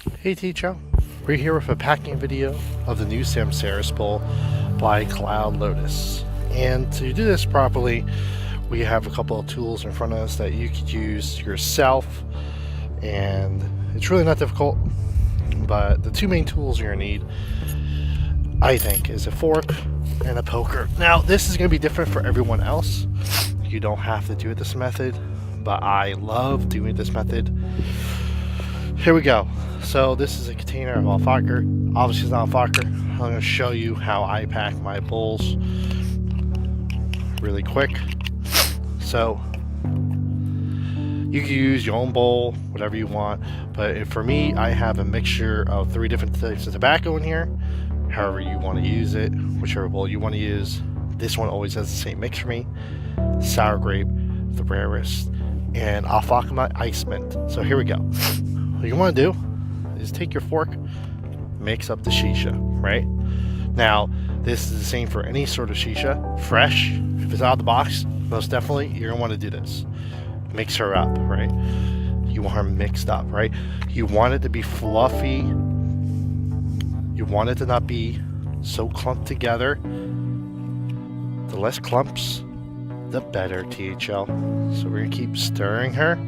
Hey teacher, we're here with a packing video of the new Samsaris bowl by Kaloud. And to do this properly, we have a couple of tools in front of us that you could use yourself, and it's really not difficult. But the two main tools you're gonna need, I think, is a fork and a poker. Now this is gonna be different for everyone else. You don't have to do it this method, but I love doing this method. Here we go. So this is a container of alfalfa. Obviously it's not alfalfa. I'm going to show you how I pack my bowls really quick. So you can use your own bowl, whatever you want, but for me, I have a mixture of 3 different types of tobacco in here. However you want to use it, whichever bowl you want to use. This one always has the same mix for me: sour grape, the rarest, and alfalfa ice mint. So here we go. What you want to do is take your fork, mix up the shisha, right? Now, this is the same for any sort of shisha. Fresh, if it's out of the box, most definitely, you're going to want to do this. Mix her up, right? You want her mixed up, right? You want it to be fluffy. You want it to not be so clumped together. The less clumps, the better, THL. So we're going to keep stirring her.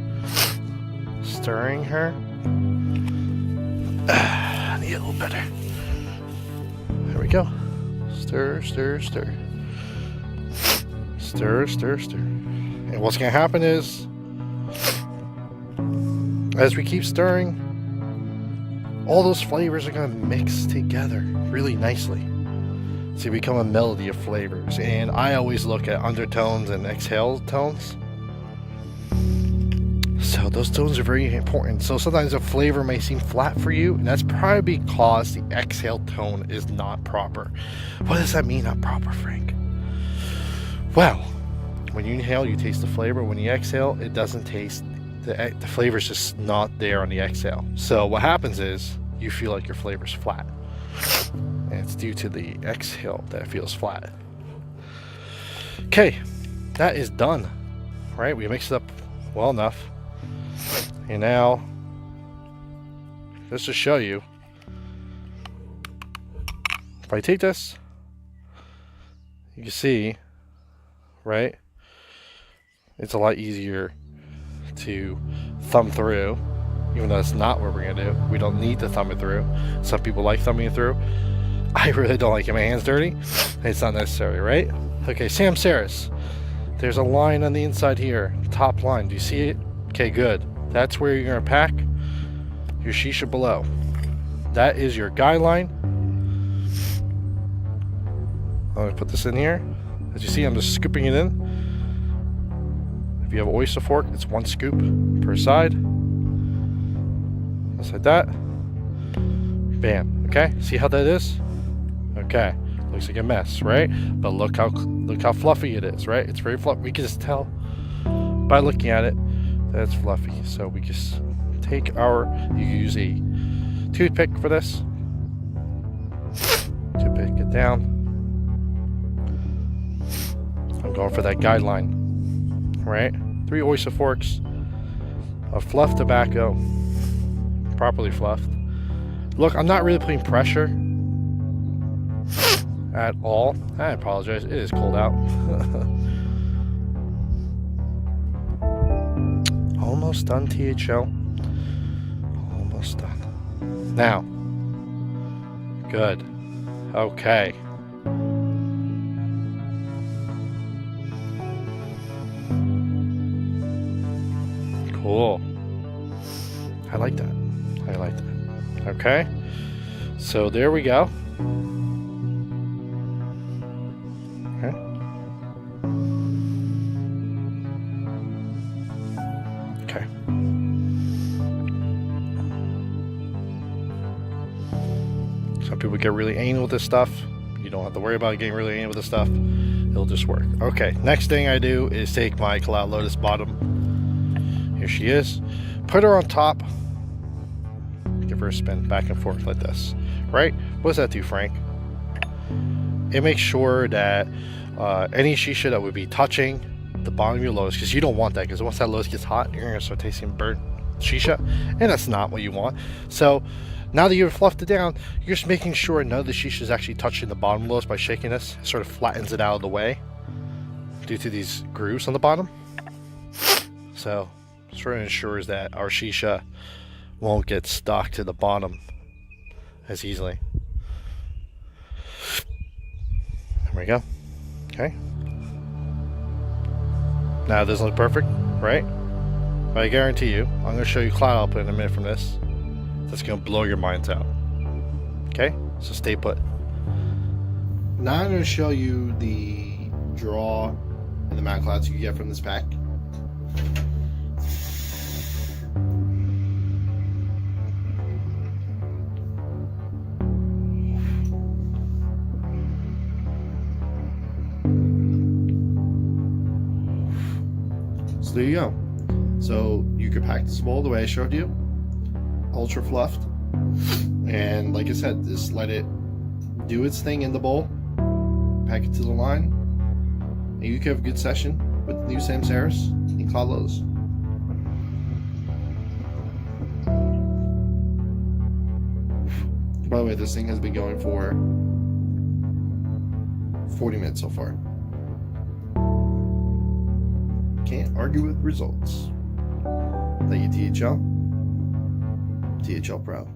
Stirring her. I need a little better. There we go. Stir, stir, stir. Stir, stir, stir. And what's going to happen is, as we keep stirring, all those flavors are going to mix together really nicely. So you become a melody of flavors. And I always look at undertones and exhale tones. So those tones are very important. So sometimes a flavor may seem flat for you, and that's probably because the exhale tone is not proper. What does that mean, not proper, Frank? Well, when you inhale, you taste the flavor. When you exhale, it doesn't taste, the flavor's just not there on the exhale. So what happens is, you feel like your flavor's flat. And it's due to the exhale that it feels flat. Okay, that is done. Right, we mixed it up well enough. And now, just to show you, if I take this, you can see, right, it's a lot easier to thumb through, even though that's not what we're going to do. We don't need to thumb it through. Some people like thumbing it through. I really don't like getting my hands dirty. It's not necessary, right? Okay, Samsaris. There's a line on the inside here, top line. Do you see it? Okay, good. That's where you're going to pack your shisha below. That is your guideline. I'm going to put this in here. As you see, I'm just scooping it in. If you have an oyster fork, it's 1 scoop per side. Just like that. Bam. Okay, see how that is? Okay, looks like a mess, right? But look how fluffy it is, right? It's very fluffy. We can just tell by looking at it that it's fluffy. So we just take you use a toothpick for this. Toothpick it down. I'm going for that guideline, right? 3 oyster forks of fluffed tobacco, properly fluffed. Look, I'm not really putting pressure at all. I apologize, it is cold out. Almost done, THL. Almost done. Now, good. Okay. Cool. I like that. I like that. Okay. So there we go. Okay. Okay. Some people get really anal with this stuff. You don't have to worry about getting really anal with this stuff. It'll just work. Okay, next thing I do is take my Kaloud bottom. Here she is. Put her on top. Give her a spin back and forth like this. Right? What does that do, Frank? It makes sure that any shisha that would be touching the bottom of your lotus, because you don't want that, because once that lotus gets hot, you're going to start tasting burnt shisha, and that's not what you want. So now that you've fluffed it down, you're just making sure none of the shisha is actually touching the bottom layers. By shaking this, it sort of flattens it out of the way due to these grooves on the bottom. So sort of ensures that our shisha won't get stuck to the bottom as easily. There we go. Okay. Now it doesn't look perfect, right? But I guarantee you, I'm going to show you cloud output in a minute from this. That's going to blow your minds out. Okay? So stay put. Now I'm going to show you the draw and the mount clouds you get from this pack. So there you go. So you could pack this bowl the way I showed you, ultra fluffed, and like I said, just let it do its thing in the bowl, pack it to the line, and you can have a good session with the new Samsaris in Kaloud. By the way, this thing has been going for 40 minutes so far. Can't argue with results. Thank you, THL. THL proud.